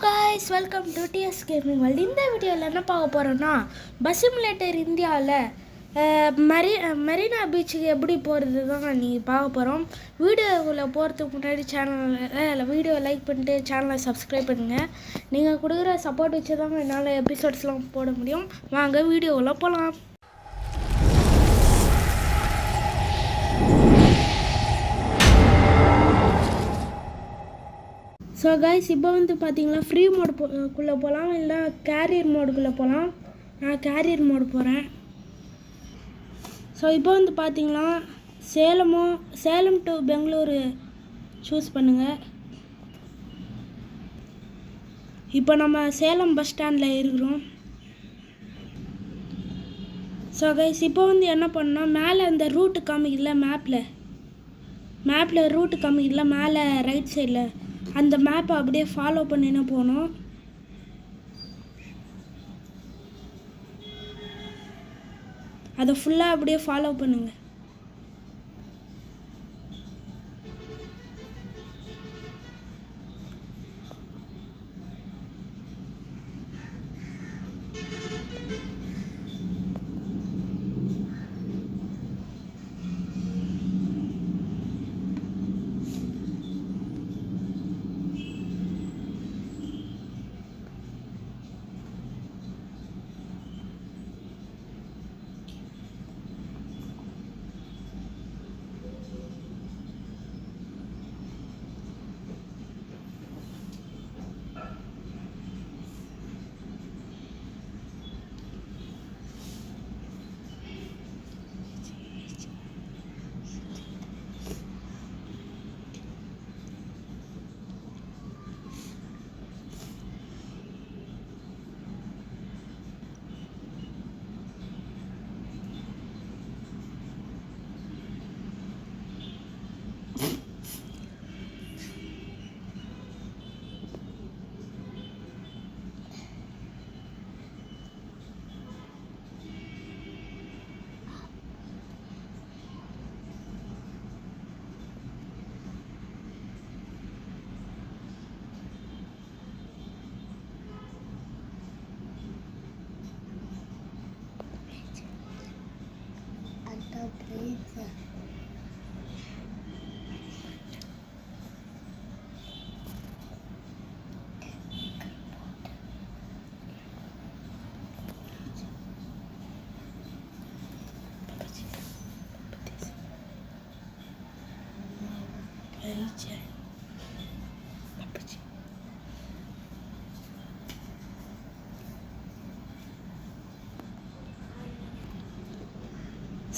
guys, welcome to TS Gaming World. இந்த வீடியோவில் என்ன பார்க்க போகிறோன்னா பஸ் சிமுலேட்டர் இந்தியாவில் மெரினா பீச்சுக்கு எப்படி போகிறது தான் நீங்கள் பார்க்க போகிறோம். வீடியோக்குள்ளே போகிறதுக்கு முன்னாடி வீடியோ லைக் பண்ணிட்டு சேனலை சப்ஸ்கிரைப் பண்ணுங்கள். நீங்கள் கொடுக்குற சப்போர்ட் வச்சு தான் என்னால் எபிசோட்ஸ்லாம் போட முடியும். வாங்க வீடியோக்குள்ளே போகலாம். ஸோ கைஸ், இப்போ வந்து பார்த்தீங்கன்னா ஃப்ரீ மோடுக்குள்ளே போகலாம், இல்லை கேரியர் மோடுக்குள்ளே போகலாம். நான் கேரியர் மோடு போகிறேன். ஸோ இப்போ வந்து பார்த்தீங்கன்னா சேலம் டு பெங்களூரு சூஸ் பண்ணுங்கள். இப்போ நம்ம சேலம் பஸ் ஸ்டாண்டில் இருக்கிறோம். ஸோ கைஸ், இப்போ வந்து என்ன பண்ணோம், மேலே அந்த ரூட்டு காமிக்கல, மேப்பில் ரூட்டு காமிக்கல, மேலே ரைட் சைடில் அந்த மேப்பை அப்படியே ஃபாலோ பண்ணின்னு போகணும். அதை ஃபுல்லாக அப்படியே ஃபாலோ பண்ணுங்கள்.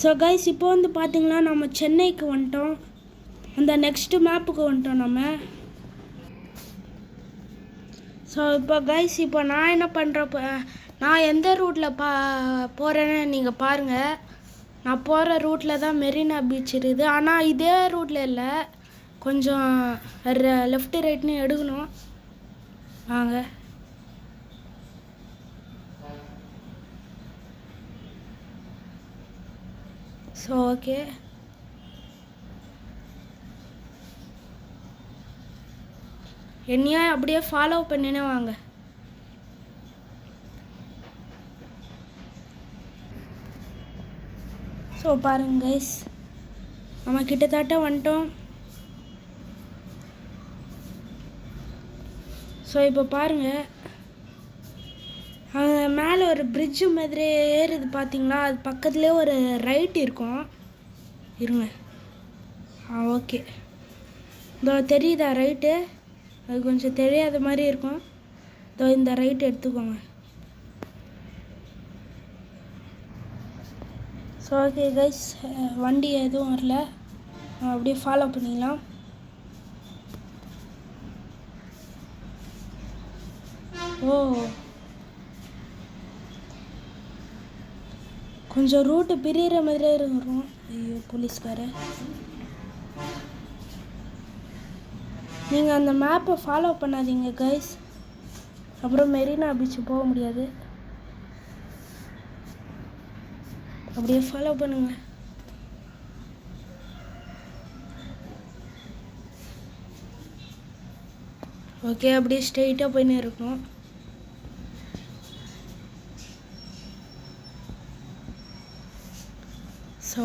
ஸோ கைஸ், இப்போ வந்து பார்த்தீங்கன்னா நம்ம சென்னைக்கு வந்துட்டோம். அந்த நெக்ஸ்ட்டு மேப்புக்கு வந்துட்டோம் நம்ம. ஸோ இப்போ கைஸ், இப்போ நான் என்ன பண்ணுறப்ப, நான் எந்த ரூட்டில் போகிறேன்னு நீங்கள் பாருங்கள். நான் போகிற ரூட்டில் தான் மெரினா பீச் இருக்குது. ஆனால் இதே ரூட்டில் இல்லை, கொஞ்சம் லெஃப்ட்டு ரைட்னு எடுக்கணும். வாங்க. ஸோ ஓகே, என்னையா அப்படியே ஃபாலோ பண்ணினே வாங்க. ஸோ பாருங்க கைஸ், நம்ம கிட்டத்தட்ட வந்துட்டோம். ஸோ இப்போ பாருங்கள், மேலே ஒரு பிரிட்ஜு மாதிரி ஏறுது பார்த்தீங்களா, அது பக்கத்துலேயே ஒரு ரைட் இருக்கும். இருங்க, ஓகே, இதோ தெரியுதா ரைட்டு? அது கொஞ்சம் தெரியாத மாதிரி இருக்கும். இதோ இந்த ரைட்டு எடுத்துக்கோங்க. ஸோ ஓகே கைஸ், வண்டி எதுவும் வரல, அப்படியே ஃபாலோ பண்ணிக்கலாம். ஓ, கொஞ்சம் ரூட்டு பிரிகிற மாதிரியே இருக்கும். ஐயோ போலீஸ்கார, நீங்கள் அந்த மேப்பை ஃபாலோ பண்ணாதீங்க கைஸ், அப்புறம் மெரினா பீச்சு போக முடியாது. அப்படியே ஃபாலோ பண்ணுங்கள். ஓகே, அப்படியே ஸ்ட்ரெயிட்டாக போயின்னு இருக்கணும். ஸோ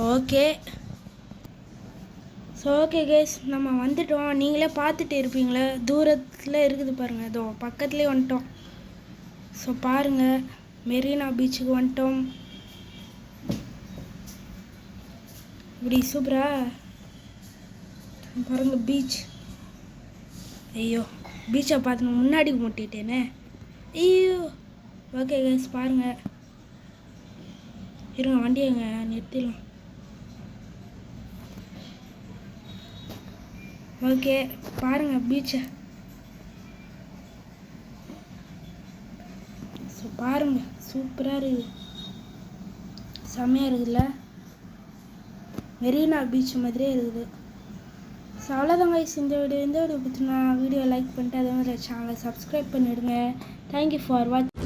ஓகே கேஸ், நம்ம வந்துட்டோம். நீங்களே பார்த்துட்டு இருப்பீங்களே, தூரத்தில் இருக்குது பாருங்கள், அதோ பக்கத்துலேயே வந்துட்டோம். ஸோ பாருங்கள், மெரினா பீச்சுக்கு வந்துட்டோம். இப்படி சூப்பரா பாருங்கள் பீச். ஐயோ, பீச்சை பார்த்து முன்னாடி முட்டிட்டேனே. ஐயோ. ஓகே கேஸ், பாருங்கள். இருங்க, வண்டியங்க நிறுத்திடலாம். ஓகே, பாருங்கள் பீச்சை. ஸோ பாருங்கள், சூப்பராக இருக்குது, செம்மையாக இருக்குதுல்ல, மெரினா பீச் மாதிரியே இருக்குது. ஸோ அவ்வளோதான் கைஸ், இந்த வீடியோ பற்றினா வீடியோ லைக் பண்ணிட்டு அதே மாதிரி சேனலை சப்ஸ்கிரைப் பண்ணிவிடுங்க. தேங்க்யூ ஃபார் வாட்சிங்.